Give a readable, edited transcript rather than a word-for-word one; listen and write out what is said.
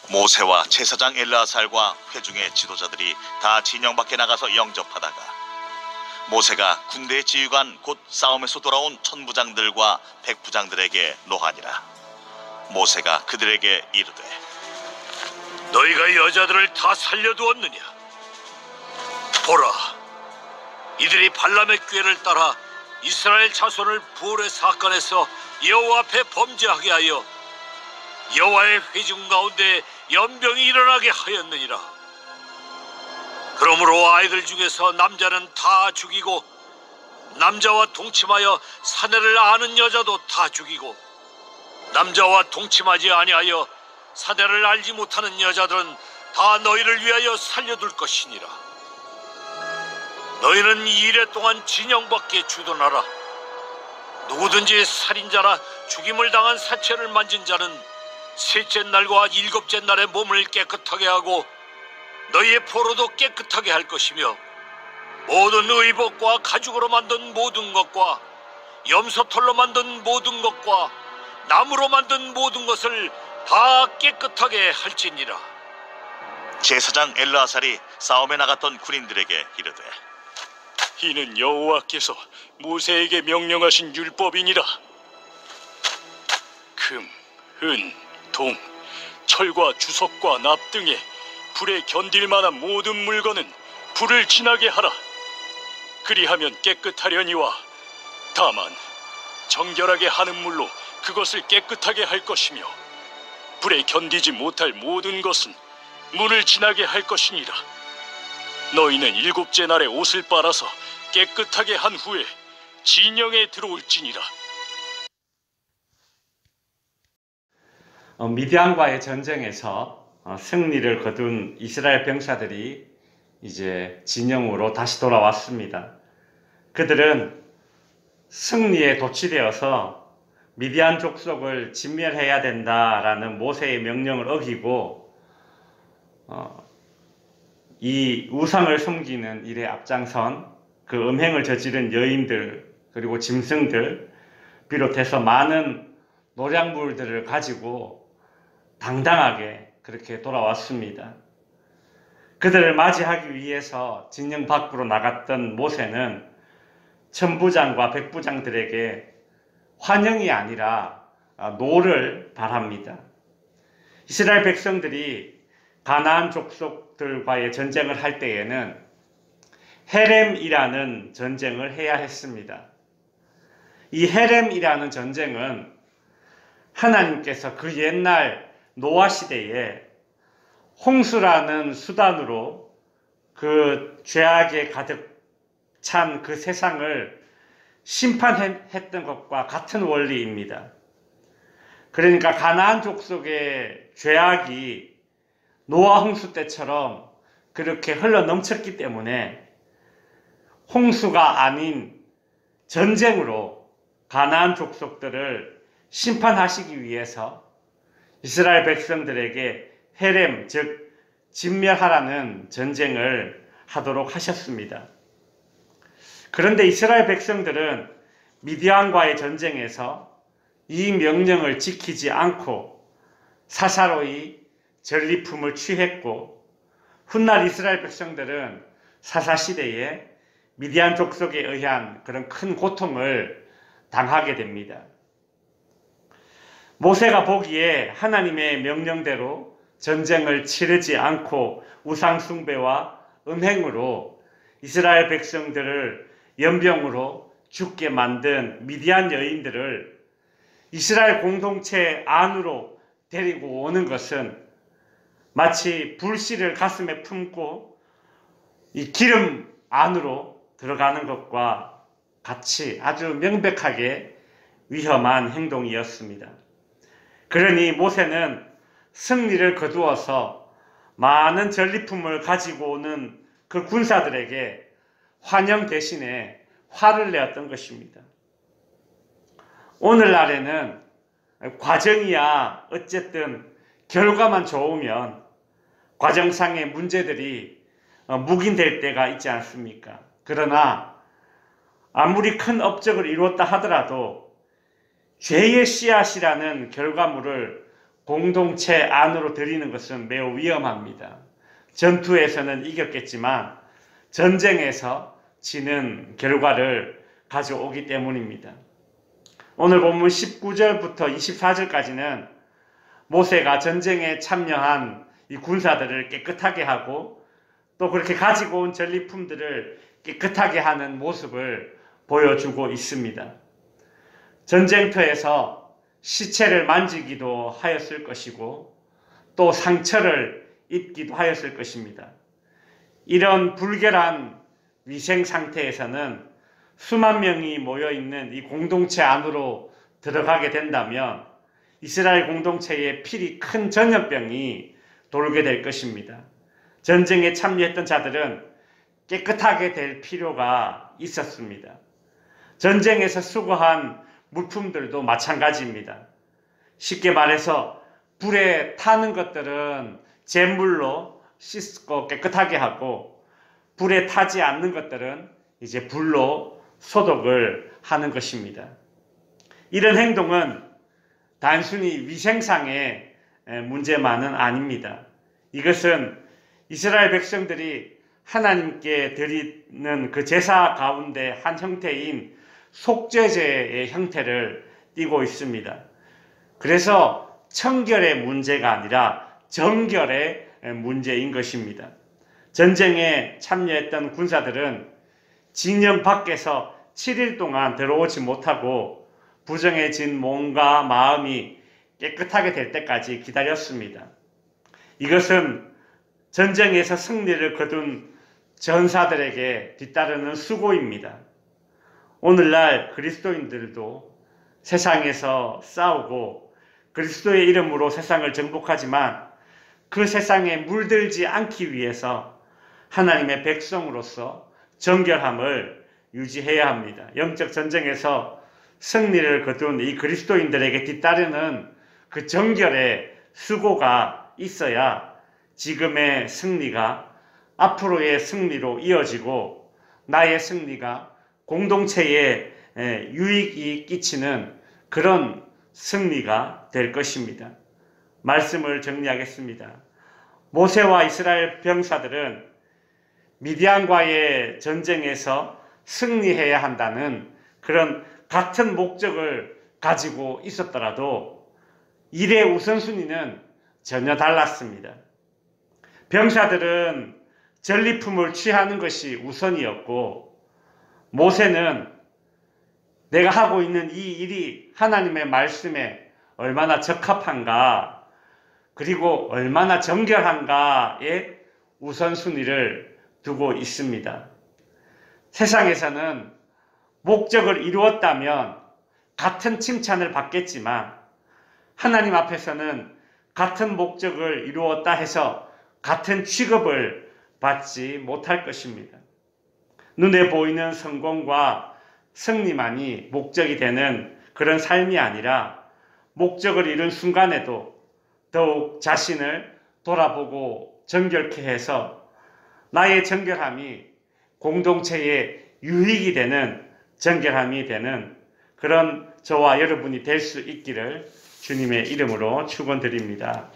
모세와 제사장 엘르아살과 회중의 지도자들이 다 진영 밖에 나가서 영접하다가 모세가 군대 지휘관 곧 싸움에서 돌아온 천부장들과 백부장들에게 노하니라. 모세가 그들에게 이르되 너희가 여자들을 다 살려두었느냐? 보라, 이들이 발람의 꾀를 따라 이스라엘 자손을 부올의 사건에서 여호와 앞에 범죄하게 하여 여호와의 회중 가운데 연병이 일어나게 하였느니라. 그러므로 아이들 중에서 남자는 다 죽이고 남자와 동침하여 사내를 아는 여자도 다 죽이고 남자와 동침하지 아니하여 사내를 알지 못하는 여자들은 다 너희를 위하여 살려둘 것이니라. 너희는 2일 동안 진영 밖에 주둔하라. 누구든지 살인자나 죽임을 당한 사체를 만진 자는 셋째 날과 일곱째 날에 몸을 깨끗하게 하고 너희의 포로도 깨끗하게 할 것이며 모든 의복과 가죽으로 만든 모든 것과 염소털로 만든 모든 것과 나무로 만든 모든 것을 다 깨끗하게 할지니라. 제사장 엘르아살이 싸움에 나갔던 군인들에게 이르되 이는 여호와께서 모세에게 명령하신 율법이니라. 금, 은, 동, 철과 주석과 납 등에 불에 견딜 만한 모든 물건은 불을 지나게 하라. 그리하면 깨끗하려니와 다만 정결하게 하는 물로 그것을 깨끗하게 할 것이며 불에 견디지 못할 모든 것은 물을 지나게 할 것이니라. 너희는 일곱째 날에 옷을 빨아서 깨끗하게 한 후에 진영에 들어올지니라. 미디안과의 전쟁에서 승리를 거둔 이스라엘 병사들이 이제 진영으로 다시 돌아왔습니다. 그들은 승리에 도취되어서 미디안 족속을 진멸해야 된다라는 모세의 명령을 어기고 이 우상을 섬기는 일에 앞장선 그 음행을 저지른 여인들 그리고 짐승들 비롯해서 많은 노량물들을 가지고 당당하게 그렇게 돌아왔습니다. 그들을 맞이하기 위해서 진영 밖으로 나갔던 모세는 천부장과 백부장들에게 환영이 아니라 노를 바랍니다. 이스라엘 백성들이 가나안 족속들과의 전쟁을 할 때에는 헤렘이라는 전쟁을 해야 했습니다. 이 헤렘이라는 전쟁은 하나님께서 그 옛날 노아 시대에 홍수라는 수단으로 그 죄악에 가득 찬 그 세상을 심판했던 것과 같은 원리입니다. 그러니까 가나안 족속의 죄악이 노아 홍수 때처럼 그렇게 흘러 넘쳤기 때문에 홍수가 아닌 전쟁으로 가나안 족속들을 심판하시기 위해서 이스라엘 백성들에게 헤렘, 즉 진멸하라는 전쟁을 하도록 하셨습니다. 그런데 이스라엘 백성들은 미디안과의 전쟁에서 이 명령을 지키지 않고 사사로이 전리품을 취했고 훗날 이스라엘 백성들은 사사시대에 미디안 족속에 의한 그런 큰 고통을 당하게 됩니다. 모세가 보기에 하나님의 명령대로 전쟁을 치르지 않고 우상 숭배와 음행으로 이스라엘 백성들을 연병으로 죽게 만든 미디안 여인들을 이스라엘 공동체 안으로 데리고 오는 것은 마치 불씨를 가슴에 품고 이 기름 안으로 들어가는 것과 같이 아주 명백하게 위험한 행동이었습니다. 그러니 모세는 승리를 거두어서 많은 전리품을 가지고 오는 그 군사들에게 환영 대신에 화를 내었던 것입니다. 오늘날에는 과정이야 어쨌든 결과만 좋으면 과정상의 문제들이 묵인될 때가 있지 않습니까? 그러나 아무리 큰 업적을 이루었다 하더라도 죄의 씨앗이라는 결과물을 공동체 안으로 들이는 것은 매우 위험합니다. 전투에서는 이겼겠지만 전쟁에서 지는 결과를 가져오기 때문입니다. 오늘 본문 19절부터 24절까지는 모세가 전쟁에 참여한 이 군사들을 깨끗하게 하고 또 그렇게 가지고 온 전리품들을 깨끗하게 하는 모습을 보여주고 있습니다. 전쟁터에서 시체를 만지기도 하였을 것이고 또 상처를 입기도 하였을 것입니다. 이런 불결한 위생 상태에서는 수만 명이 모여있는 이 공동체 안으로 들어가게 된다면 이스라엘 공동체에 필히 큰 전염병이 돌게 될 것입니다. 전쟁에 참여했던 자들은 깨끗하게 될 필요가 있었습니다. 전쟁에서 수거한 물품들도 마찬가지입니다. 쉽게 말해서 불에 타는 것들은 잿물로 씻고 깨끗하게 하고 불에 타지 않는 것들은 이제 불로 소독을 하는 것입니다. 이런 행동은 단순히 위생상의 문제만은 아닙니다. 이것은 이스라엘 백성들이 하나님께 드리는 그 제사 가운데 한 형태인 속죄제의 형태를 띠고 있습니다. 그래서 청결의 문제가 아니라 정결의 문제인 것입니다. 전쟁에 참여했던 군사들은 진영 밖에서 7일 동안 들어오지 못하고 부정해진 몸과 마음이 깨끗하게 될 때까지 기다렸습니다. 이것은 전쟁에서 승리를 거둔 전사들에게 뒤따르는 수고입니다. 오늘날 그리스도인들도 세상에서 싸우고 그리스도의 이름으로 세상을 정복하지만 그 세상에 물들지 않기 위해서 하나님의 백성으로서 정결함을 유지해야 합니다. 영적 전쟁에서 승리를 거둔 이 그리스도인들에게 뒤따르는 그 정결의 수고가 있어야 지금의 승리가 앞으로의 승리로 이어지고 나의 승리가 공동체에 유익이 끼치는 그런 승리가 될 것입니다. 말씀을 정리하겠습니다. 모세와 이스라엘 병사들은 미디안과의 전쟁에서 승리해야 한다는 그런 같은 목적을 가지고 있었더라도 일의 우선순위는 전혀 달랐습니다. 병사들은 전리품을 취하는 것이 우선이었고 모세는 내가 하고 있는 이 일이 하나님의 말씀에 얼마나 적합한가 그리고 얼마나 정결한가에 우선순위를 두고 있습니다. 세상에서는 목적을 이루었다면 같은 칭찬을 받겠지만 하나님 앞에서는 같은 목적을 이루었다 해서 같은 취급을 받지 못할 것입니다. 눈에 보이는 성공과 승리만이 목적이 되는 그런 삶이 아니라 목적을 이룬 순간에도 더욱 자신을 돌아보고 정결케 해서 나의 정결함이 공동체에 유익이 되는 정결함이 되는 그런 저와 여러분이 될 수 있기를 주님의 이름으로 축원드립니다.